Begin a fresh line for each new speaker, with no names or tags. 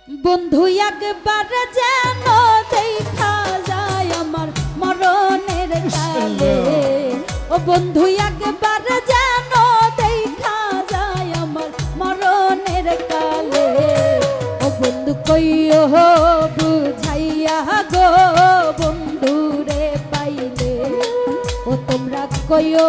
বন্ধু একবার যেন দেখা যায় আমার মরণের কালে, ও বন্ধু একবার যেন দেখা যায় আমার মরণের কালে। ও বন্ধু কইও বুঝাইয়া গো বন্ধু রে পাইলে, ও তোমরা কইও